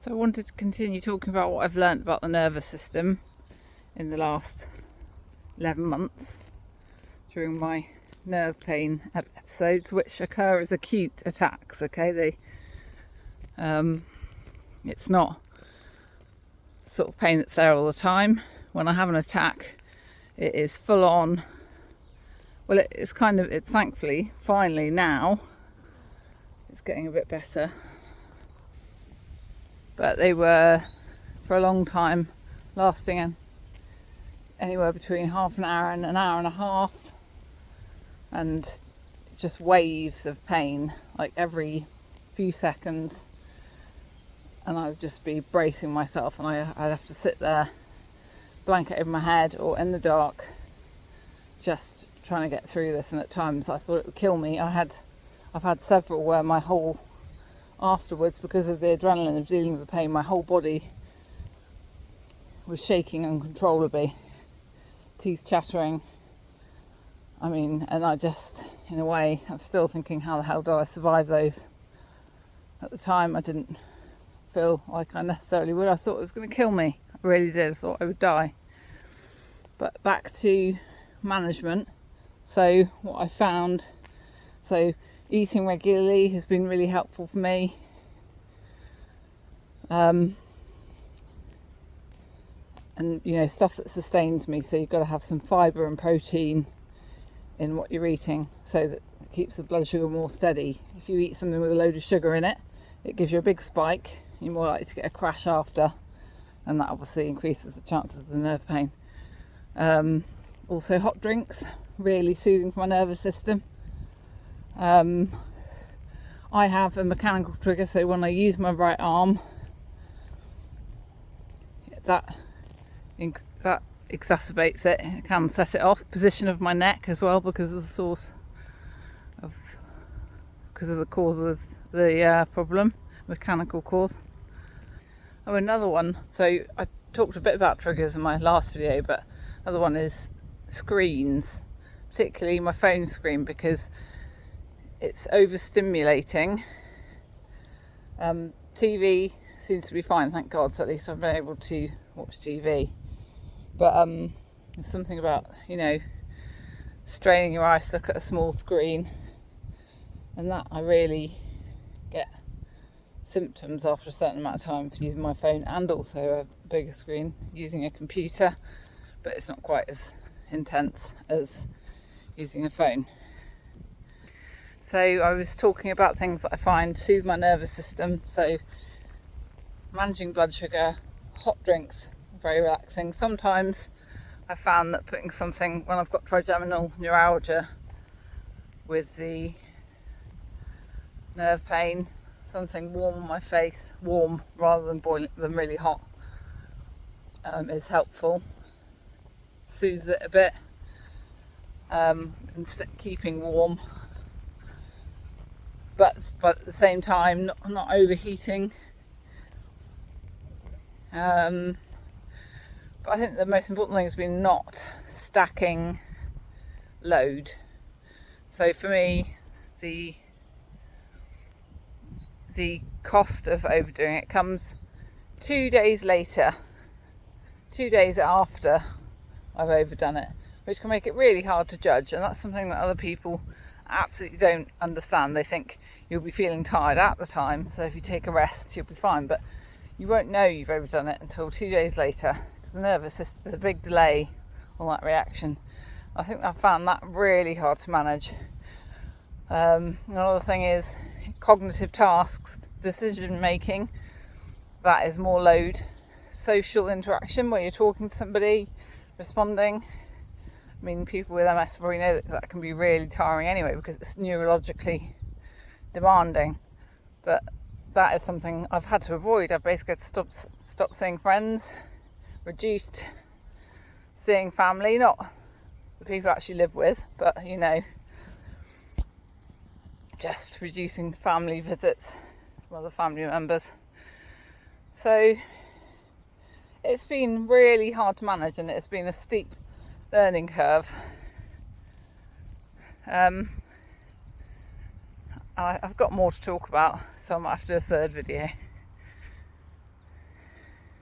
So I wanted to continue talking about what I've learnt about the nervous system in the last 11 months during my nerve pain episodes, which occur as acute attacks. Okay, it's not sort of pain that's there all the time. When I have an attack, it is full on. Well, thankfully, finally now, it's getting a bit better. But they were, for a long time, lasting anywhere between half an hour and an hour and a half. And just waves of pain, like every few seconds. And I would just be bracing myself, and I'd have to sit there, blanket over my head or in the dark, just trying to get through this. And at times I thought it would kill me. I've had several where my whole afterwards, because of the adrenaline of dealing with the pain, my whole body was shaking uncontrollably, teeth chattering. And I just, in a way, I'm still thinking, how the hell did I survive those? At the time, I didn't feel like I necessarily would. I thought it was going to kill me. I really did. I thought I would die. But back to management. So what I found, eating regularly has been really helpful for me. And stuff that sustains me. So you've got to have some fibre and protein in what you're eating, so that it keeps the blood sugar more steady. If you eat something with a load of sugar in it, it gives you a big spike. You're more likely to get a crash after, and that obviously increases the chances of the nerve pain. Also, hot drinks, really soothing for my nervous system. I have a mechanical trigger, so when I use my right arm, that exacerbates it. It can set it off. Position of my neck as well, because of the cause of the problem, mechanical cause. Oh, another one. So I talked a bit about triggers in my last video, but another one is screens, particularly my phone screen, because it's overstimulating. TV seems to be fine, thank God, so at least I've been able to watch TV. But there's something about, straining your eyes to look at a small screen, and that I really get symptoms after a certain amount of time for using my phone, and also a bigger screen using a computer, but it's not quite as intense as using a phone. So I was talking about things that I find soothe my nervous system. So managing blood sugar, hot drinks, very relaxing. Sometimes I found that putting something, when I've got trigeminal neuralgia with the nerve pain, something warm on my face, warm rather than boiling, than really hot, is helpful. Soothes it a bit, instead keeping warm, but at the same time not overheating. But I think the most important thing has been not stacking load. So for me, the cost of overdoing it comes 2 days later, 2 days after I've overdone it, which can make it really hard to judge. And that's something that other people absolutely don't understand. They think you'll be feeling tired at the time, so if you take a rest, you'll be fine. But you won't know you've overdone it until 2 days later. The nervous system, there's a big delay on that reaction. I think I found that really hard to manage. Another thing is cognitive tasks, decision making. That is more load. Social interaction, where you're talking to somebody, responding. People with MS probably know that can be really tiring anyway, because it's neurologically demanding. But that is something I've had to avoid. I've basically had to stop seeing friends, reduced seeing family, not the people I actually live with, but just reducing family visits from other family members. So it's been really hard to manage, and it's been a steep learning curve. I've got more to talk about, so I might have to do a third video.